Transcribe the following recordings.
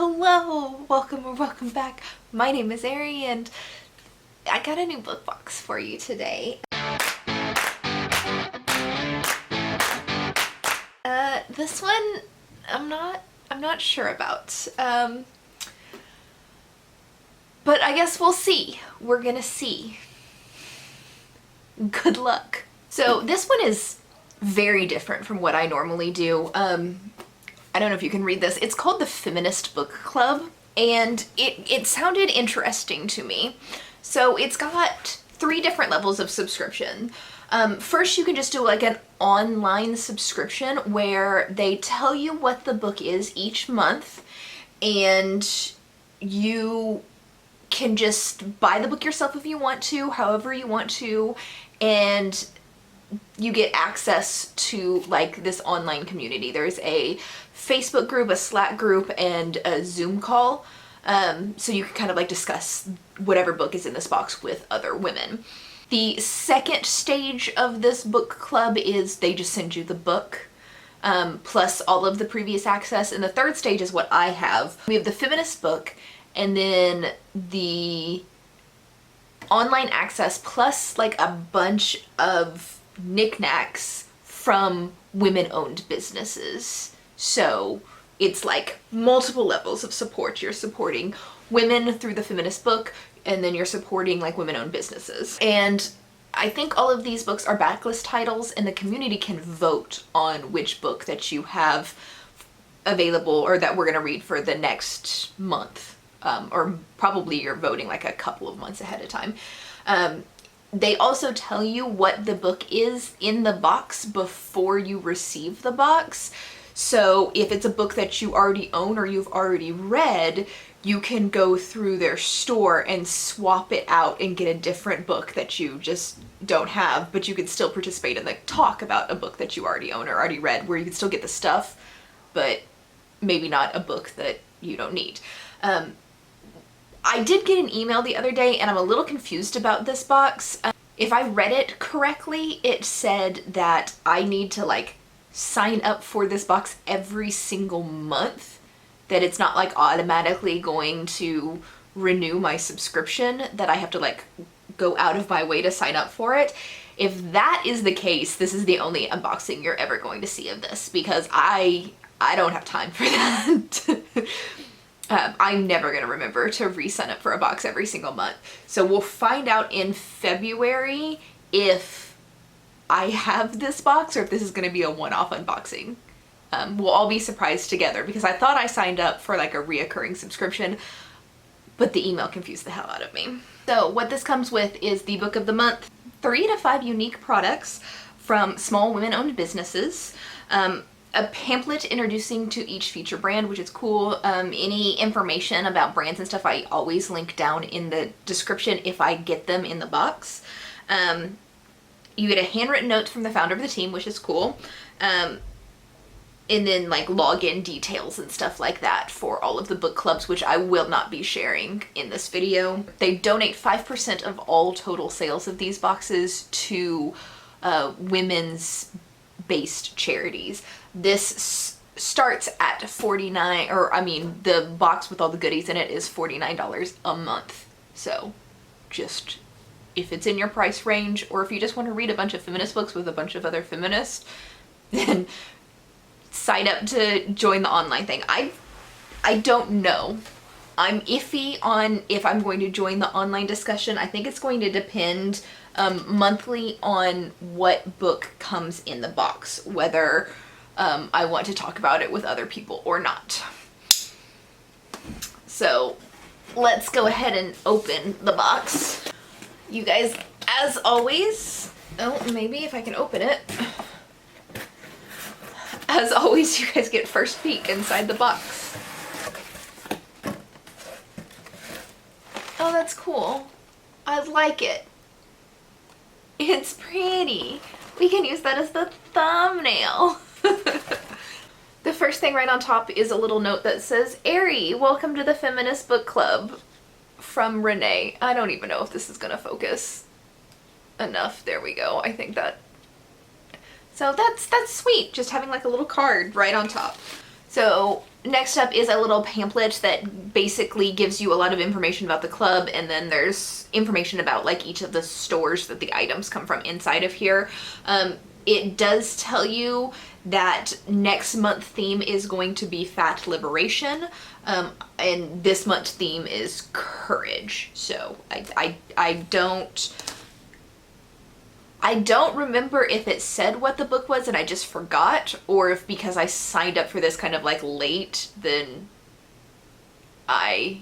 Hello, welcome or welcome back. My name is Ari and I got a new book box for you today. This one I'm not sure about. But I guess we'll see. We're gonna see. Good luck. So this one is very different from what I normally do. I don't know if you can read this. It's called the Feminist Book Club, and it sounded interesting to me. So it's got 3 different levels of subscription. First, you can just do like an online subscription where they tell you what the book is each month, and you can just buy the book yourself if you want to, however you want to, and you get access to like this online community. There's a Facebook group, a Slack group, and a Zoom call. So you can kind of like discuss whatever book is in this box with other women. The second stage of this book club is they just send you the book, plus all of the previous access. And the third stage is what I have. We have the feminist book, and then the online access, plus like a bunch of knickknacks from women-owned businesses. So it's like multiple levels of support. You're supporting women through the feminist book, and then you're supporting like women-owned businesses. And I think all of these books are backlist titles, and the community can vote on which book that you have available or that we're gonna read for the next month. Or probably you're voting like a couple of months ahead of time. They also tell you what the book is in the box before you receive the box. So if it's a book that you already own or you've already read, you can go through their store and swap it out and get a different book that you just don't have, but you can still participate in the talk about a book that you already own or already read, where you can still get the stuff, but maybe not a book that you don't need. I did get an email the other day, and I'm a little confused about this box. If I read it correctly, it said that I need to like sign up for this box every single month, that it's not like automatically going to renew my subscription, that I have to like go out of my way to sign up for it. If that is the case, this is the only unboxing you're ever going to see of this, because I don't have time for that. I'm never gonna remember to re-sign up for a box every single month. So we'll find out in February if I have this box or if this is gonna be a one-off unboxing. We'll all be surprised together, because I thought I signed up for like a reoccurring subscription, but the email confused the hell out of me. So what this comes with is the book of the month, 3 to 5 unique products from small women-owned businesses, a pamphlet introducing to each feature brand, which is cool. Any information about brands and stuff I always link down in the description if I get them in the box. You get a handwritten note from the founder of the team, which is cool. And then like login details and stuff like that for all of the book clubs, which I will not be sharing in this video. They donate 5% of all total sales of these boxes to women's based charities. This starts at $49, or I mean the box with all the goodies in it is $49 a month. So just, if it's in your price range, or if you just want to read a bunch of feminist books with a bunch of other feminists, then sign up to join the online thing. I don't know. I'm iffy on if I'm going to join the online discussion. I think it's going to depend monthly on what book comes in the box, whether I want to talk about it with other people or not. So let's go ahead and open the box. You guys, as always, oh, maybe if I can open it. As always, you guys get first peek inside the box. Oh, that's cool. I like it. It's pretty. We can use that as the thumbnail. The first thing right on top is a little note that says, Ari, welcome to the Feminist Book Club, from Renee. I don't even know if this is gonna focus enough. There we go. I think that. So that's sweet, just having like a little card right on top. So next up is a little pamphlet that basically gives you a lot of information about the club, and then there's information about like each of the stores that the items come from inside of here. It does tell you that next month theme is going to be Fat Liberation, and this month's theme is Courage. So I don't remember if it said what the book was and I just forgot, or if because I signed up for this kind of like late, then I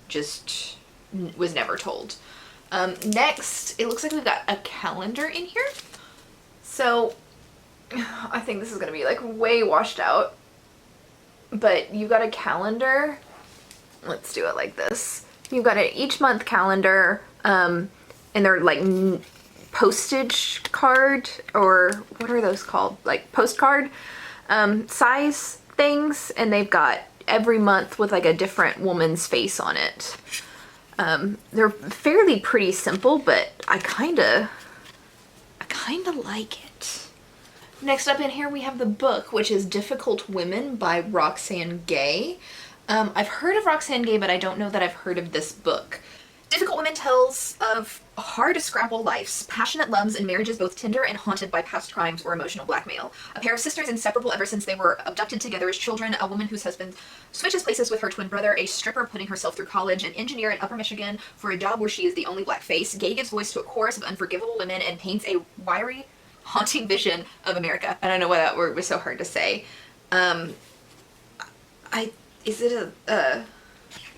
just was never told. Next, it looks like we've got a calendar in here. So I think this is gonna be like way washed out, but you've got a calendar. Let's do it like this. You've got an each month calendar, and they're like postage card, or what are those called? Like postcard size things, and they've got every month with like a different woman's face on it. They're fairly pretty simple, but I kinda like it. Next up in here we have the book, which is Difficult Women by Roxane Gay. I've heard of Roxane Gay, but I don't know that I've heard of this book. Difficult Women tells of hard scrabble lives, passionate loves, and marriages both tender and haunted by past crimes or emotional blackmail. A pair of sisters inseparable ever since they were abducted together as children, a woman whose husband switches places with her twin brother, a stripper putting herself through college, an engineer in Upper Michigan for a job where she is the only black face. Gay gives voice to a chorus of unforgivable women and paints a wiry, haunting vision of America. I don't know why that word was so hard to say.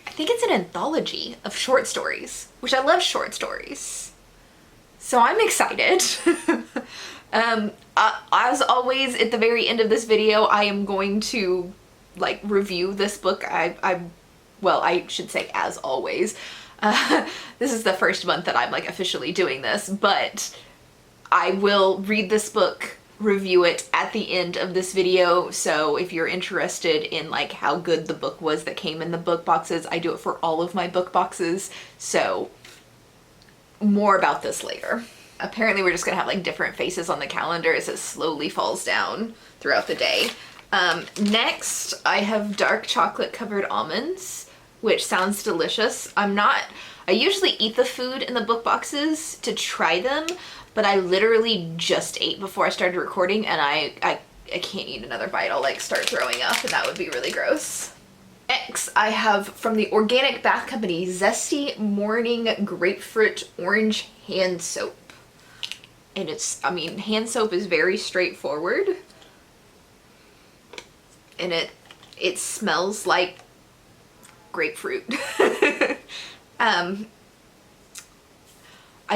I think it's an anthology of short stories, which I love short stories. So I'm excited. As always, at the very end of this video, I am going to like review this book. Well, I should say as always. This is the first month that I'm like officially doing this, but I will read this book, review it at the end of this video. So if you're interested in like how good the book was that came in the book boxes, I do it for all of my book boxes. So more about this later. Apparently we're just gonna have like different faces on the calendar as it slowly falls down throughout the day. Next I have dark chocolate covered almonds, which sounds delicious. I usually eat the food in the book boxes to try them, but I literally just ate before I started recording, and I can't eat another bite. I'll like start throwing up, and that would be really gross. Next, I have from the Organic Bath Company, Zesty Morning Grapefruit Orange Hand Soap. And hand soap is very straightforward. And it smells like grapefruit. I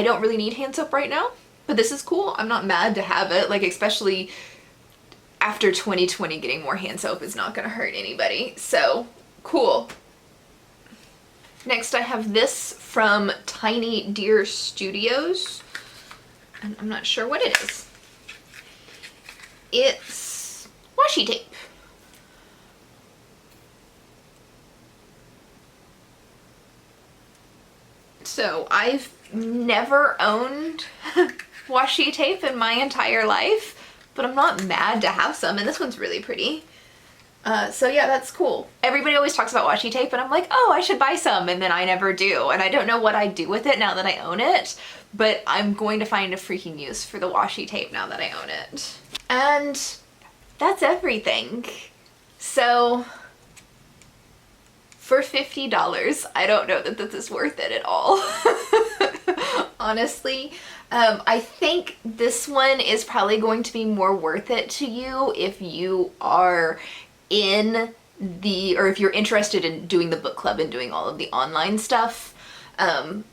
don't really need hand soap right now, but this is cool. I'm not mad to have it, like especially after 2020, getting more hand soap is not gonna hurt anybody. So cool. Next I have this from Tiny Deer Studios, and I'm not sure what it is. It's washi tape. So I've never owned washi tape in my entire life, but I'm not mad to have some, and this one's really pretty. So yeah, that's cool. Everybody always talks about washi tape, and I'm like, oh, I should buy some, and then I never do. And I don't know what I'd do with it now that I own it, but I'm going to find a freaking use for the washi tape now that I own it. And that's everything. So for $50, I don't know that this is worth it at all. Honestly, I think this one is probably going to be more worth it to you if you are if you're interested in doing the book club and doing all of the online stuff, and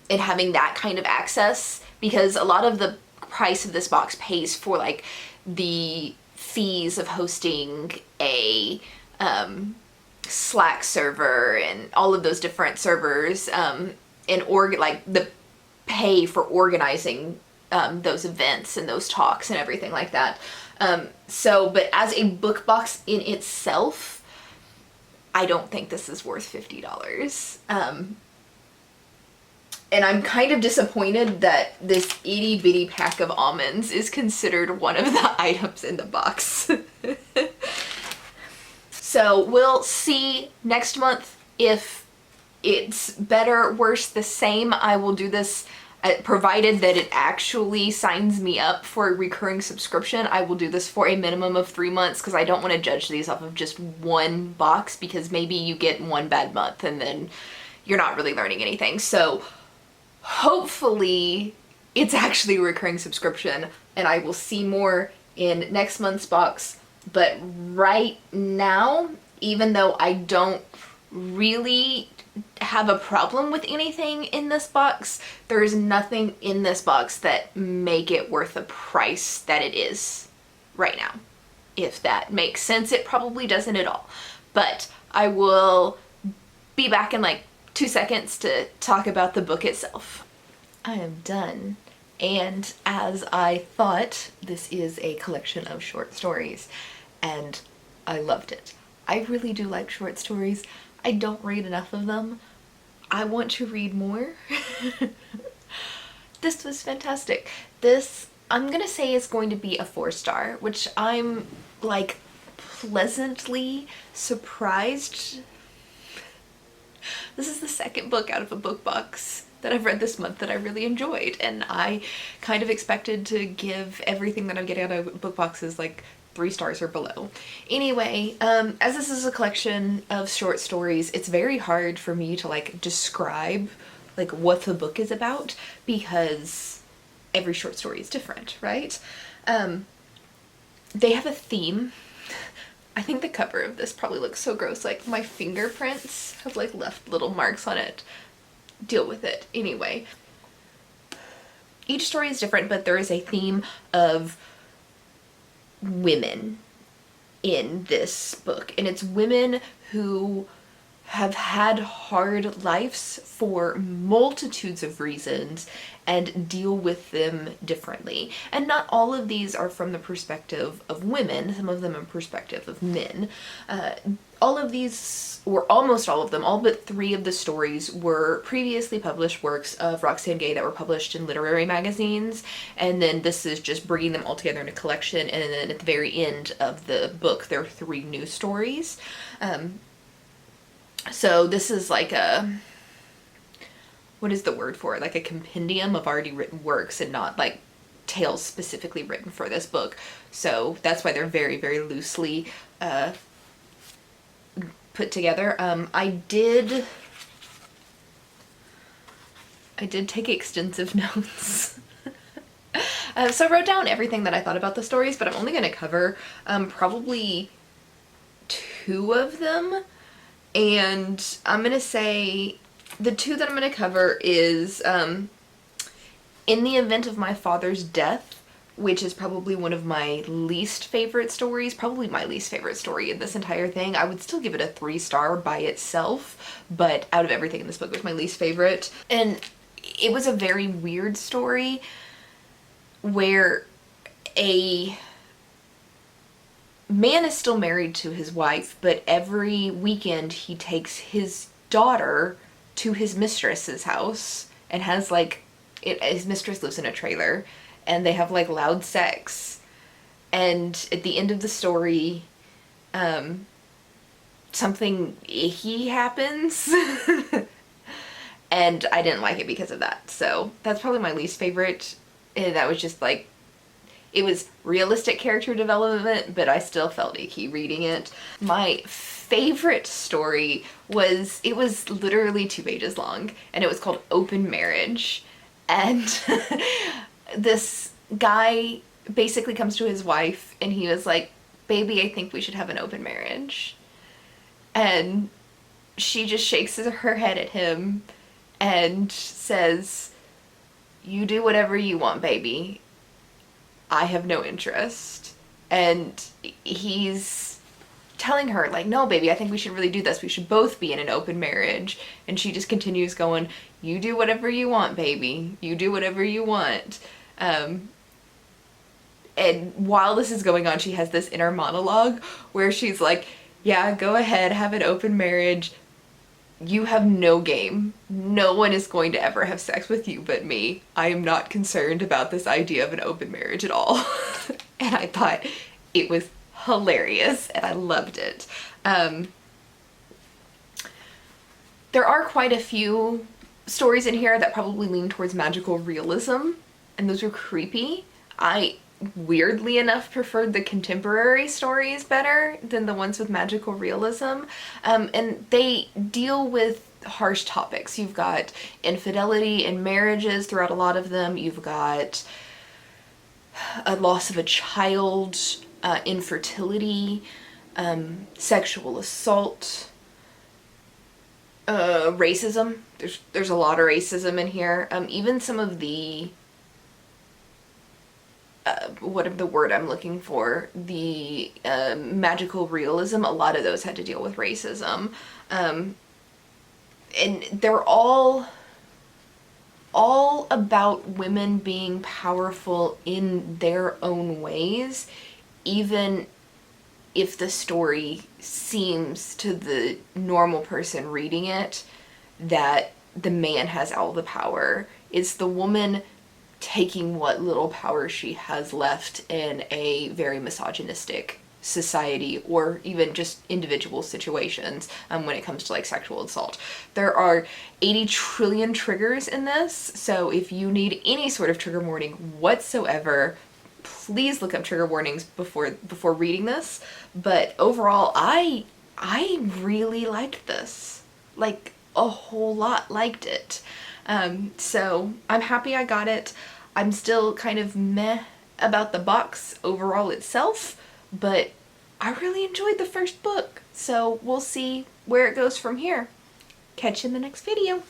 having that kind of access, because a lot of the price of this box pays for like the fees of hosting a Slack server and all of those different servers, and like the pay for organizing those events and those talks and everything like that. But as a book box in itself, I don't think this is worth $50. And I'm kind of disappointed that this itty bitty pack of almonds is considered one of the items in the box. So we'll see next month if it's better, worse, the same. I will do this provided that it actually signs me up for a recurring subscription. I will do this for a minimum of 3 months because I don't want to judge these off of just one box, because maybe you get one bad month and then you're not really learning anything. So hopefully it's actually a recurring subscription and I will see more in next month's box. But right now, even though I don't really have a problem with anything in this box, there is nothing in this box that make it worth the price that it is right now. If that makes sense. It probably doesn't at all. But I will be back in like 2 seconds to talk about the book itself. I am done. And as I thought, this is a collection of short stories, and I loved it. I really do like short stories. I don't read enough of them. I want to read more. This was fantastic. This, I'm gonna say, is going to be a 4-star, which I'm like pleasantly surprised. This is the second book out of a book box that I've read this month that I really enjoyed, and I kind of expected to give everything that I'm getting out of book boxes like 3 stars or below. Anyway, as this is a collection of short stories, it's very hard for me to like describe like what the book is about, because every short story is different, right? They have a theme. I think the cover of this probably looks so gross, like my fingerprints have like left little marks on it. Deal with it. Anyway, each story is different, but there is a theme of women in this book, and it's women who have had hard lives for multitudes of reasons and deal with them differently. And not all of these are from the perspective of women, some of them in perspective of men. All of these, or almost all of them, all but 3 of the stories were previously published works of Roxane Gay that were published in literary magazines, and then this is just bringing them all together in a collection, and then at the very end of the book there are 3 new stories. So this is like a, what is the word for it? Like a compendium of already written works and not like tales specifically written for this book. So that's why they're very, very loosely put together. I did take extensive notes. So I wrote down everything that I thought about the stories, but I'm only going to cover probably 2 of them. And I'm going to say the 2 that I'm going to cover is In the Event of My Father's Death, which is probably one of my least favorite stories, probably my least favorite story in this entire thing. I would still give it a 3-star by itself, but out of everything in this book, it was my least favorite. And it was a very weird story where a man is still married to his wife, but every weekend he takes his daughter to his mistress's house and has like, his mistress lives in a trailer, and they have like loud sex. And at the end of the story, something icky happens. And I didn't like it because of that. So that's probably my least favorite. And that was just like, it was realistic character development, but I still felt icky reading it. My favorite story was, it was literally 2 pages long, and it was called Open Marriage. And this guy basically comes to his wife and he was like, "Baby, I think we should have an open marriage." And she just shakes her head at him and says, "You do whatever you want, baby. I have no interest." And he's telling her like, "No, baby, I think we should really do this. We should both be in an open marriage." And she just continues going, "You do whatever you want, baby. You do whatever you want." And while this is going on, she has this inner monologue where she's like, "Yeah, go ahead, have an open marriage, You have no game. No one is going to ever have sex with you but me. I am not concerned about this idea of an open marriage at all. And I thought it was hilarious and I loved it. There are quite a few stories in here that probably lean towards magical realism, and those are creepy. I weirdly enough preferred the contemporary stories better than the ones with magical realism. And they deal with harsh topics. You've got infidelity in marriages throughout a lot of them. You've got a loss of a child, infertility, sexual assault, racism. There's a lot of racism in here. Even some of the what the word I'm looking for, the magical realism, a lot of those had to deal with racism. And they're all about women being powerful in their own ways, even if the story seems to the normal person reading it that the man has all the power. It's the woman taking what little power she has left in a very misogynistic society, or even just individual situations when it comes to like sexual assault. There are 80 trillion triggers in this, so if you need any sort of trigger warning whatsoever, please look up trigger warnings before reading this. But overall, I really liked this. Like, a whole lot liked it. So I'm happy I got it. I'm still kind of meh about the box overall itself, but I really enjoyed the first book. So we'll see where it goes from here. Catch you in the next video.